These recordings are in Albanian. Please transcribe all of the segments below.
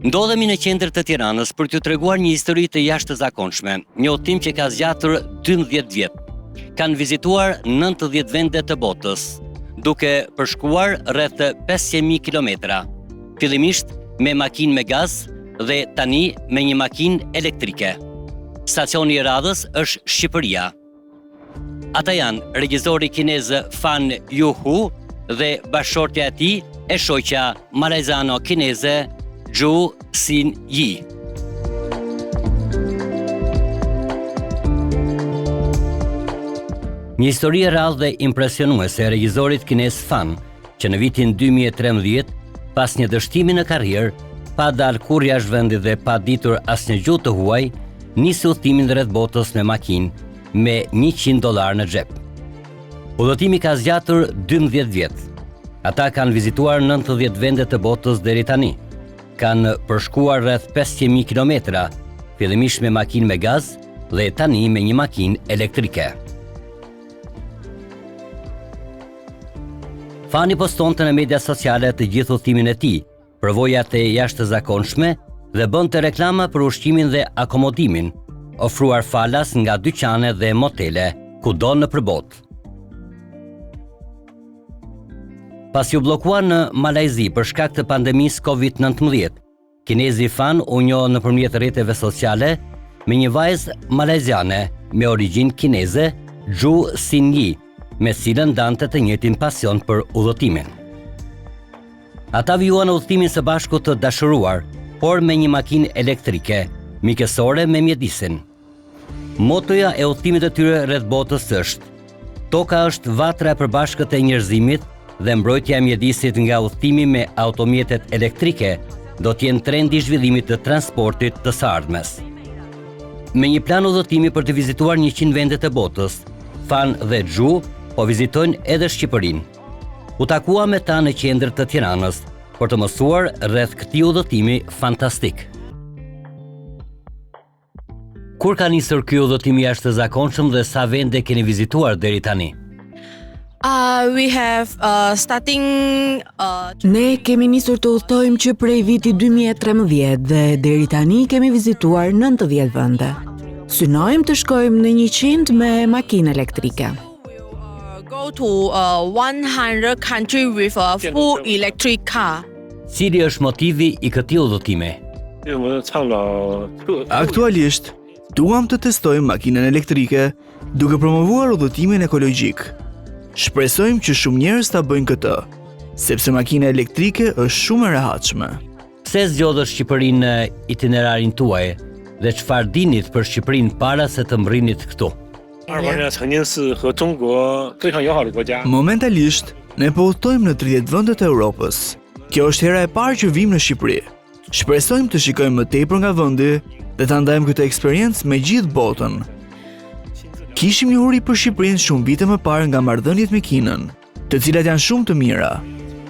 Ndodhemi në qendër të Tiranës për t'ju treguar një histori të jashtëzakonshme, një udhtim që ka zgjatur 12 vjet. Kanë vizituar 90 vende të botës, duke përshkuar rreth 500.000 kilometra. Fillimisht me makinë me gaz dhe tani me një makinë elektrike. Stacioni i radhës është Shqipëria. Ata janë regjizori kinez Fan Yuhu dhe bashkëshortja e tij e shoqja malajzano-kineze Zhu Xinyi. Një histori e rrallë dhe impresionuese e regjizorit kinez Fan, që në vitin 2013, pas një dështimi në karrierë, pa dalë kur jashtë vendit dhe pa ditur asnjë gjuhë të huaj, nisi udhtimin rreth botës me makinë me $100 në xhep. Udhëtimi ka zgjatur 12 vjet. Ata kanë vizituar 90 vende të botës deri tani. Kanë përshkuar rreth 500.000 kilometra, fillimisht me makinë me gaz dhe tani me një makinë elektrike. Fani postonte në media sociale të gjithë udhtimin e tij, përvojat e jashtëzakonshme dhe bënte reklama për ushqimin dhe akomodimin, ofruar falas nga dyqane dhe motele kudo në përbot. Pas u bllokuar në Malajzi për shkak të pandemisë COVID-19, kinezi Fan u njoh nëpërmjet rrjeteve sociale me një vajzë malajziane me origjinë kineze, Zhu Xinyi, me cilën dante të njëjtin pasion për udhëtimin. Ata vijuan udhëtimin së bashku të dashuruar, por me një makinë elektrike, mikesore me mjedisin. Motoja e udhëtimit të tyre rreth botës është: toka është vatra e përbashkët e njerëzimit dhe mbrojtja e mjedisit nga udhëtimi me automjetet elektrike do t'jenë trendi i zhvillimit të transportit të së ardhmes. Me një plan udhëtimi për të vizituar 100 vende të botës, Fan dhe Zhu po vizitojnë edhe Shqipërinë. U takua me ta në qendër të Tiranës për të mësuar rreth këtij udhëtimi fantastik. Kur ka nisur ky udhëtim i jashtëzakonshëm dhe sa vende keni vizituar deri tani? Ne kemi nisur të udhtojmë që prej viti 2013 dhe deri tani kemi vizituar 90 vende. Synojmë të shkojmë në 100 me makinë elektrike. Go to 100 country with a full electric car. Cili është motivi i këtij udhëtimi? Aktualisht, duam të testojmë makinën elektrike duke promovuar udhëtimin ekologjik. Shpresojmë që shumë njerëz ta bëjnë këtë, sepse makina elektrike është shumë e rehatshme. Pse zgjodhët Shqipërinë në itinerarin tuaj dhe çfarë dinit për Shqipërinë para se të mbrinit këtu? Momentalisht, ne po udhtojmë në 30 vendet e Europës. Kjo është hera e parë që vim në Shqipëri. Shpresojmë të shikojmë më tepër nga vendi dhe ta ndajmë këtë eksperiencë me gjithë botën. Kishim njohuri për Shqipërinë shumë vite më parë nga marrëdhëniet me Kinën, të cilat janë shumë të mira.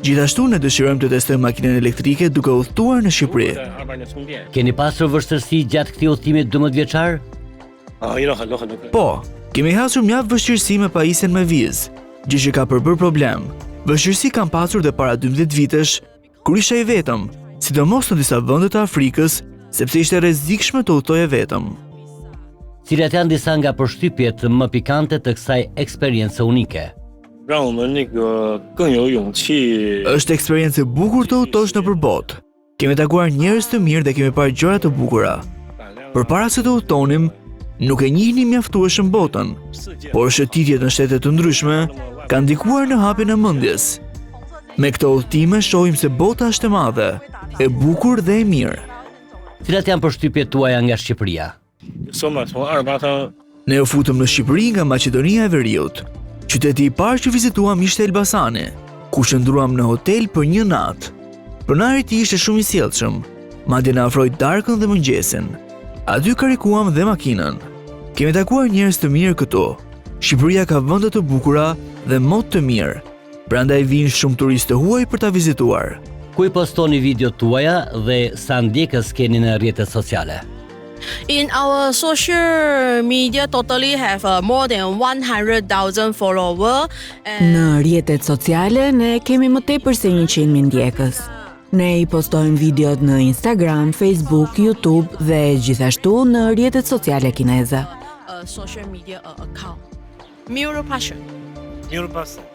Gjithashtu ne dëshirojmë të testojmë makinën elektrike duke udhëtuar në Shqipëri. Keni pasur vështirësi gjatë këtij udhëtimi 12 vjeçar? Po, kemi hasur mjaft vështirësi me pajisjen me vizë, gjë që ka përbërë problem. Vështirësi kam pasur dhe para 12 vitesh, kur isha i vetëm, sidomos në disa vende të Afrikës, sepse ishte rrezikshme të udhtoje vetëm. Cilat janë disa nga përshtypjet më pikante të kësaj eksperience unike? Është eksperiencë e bukur të udhtosh nëpër botë. Kemi takuar njerëz të mirë dhe kemi parë gjëra të bukura. Përpara se të udhtonim, nuk e njihnim mjaftueshëm botën, por shëtitjet në shtete të ndryshme kanë ndikuar në hapjen e mendjes. Me këto udhëtime shohim se bota është e madhe, e bukur dhe e mirë. Cilat janë përshtypjet tuaja nga Shqipëria? Ne u futëm në Shqipëri nga Maqedonia e Veriut. Qyteti i parë që vizituam ishte Elbasani, ku qëndruam në hotel për një natë. Pronari i tij ishte shumë i sjellshëm, madje na ofroi darkën dhe mëngjesin. Aty karikuam dhe makinën. Kemi takuar njerëz të mirë këtu. Shqipëria ka vende të bukura dhe mod të mirë. Prandaj vinë shumë turistë të huaj për ta vizituar. Ku i postoni videot tuaja dhe sa ndjekës keni në rrjetet sociale? In our social media totally have more than 100,000 followers. Në rrjetet sociale ne kemi më tepër se 100.000 ndjekës. Ne I postojmë videot në Instagram, Facebook, YouTube dhe gjithashtu në rrjetet sociale kineze. social media account. Mural passion. Mural Passion.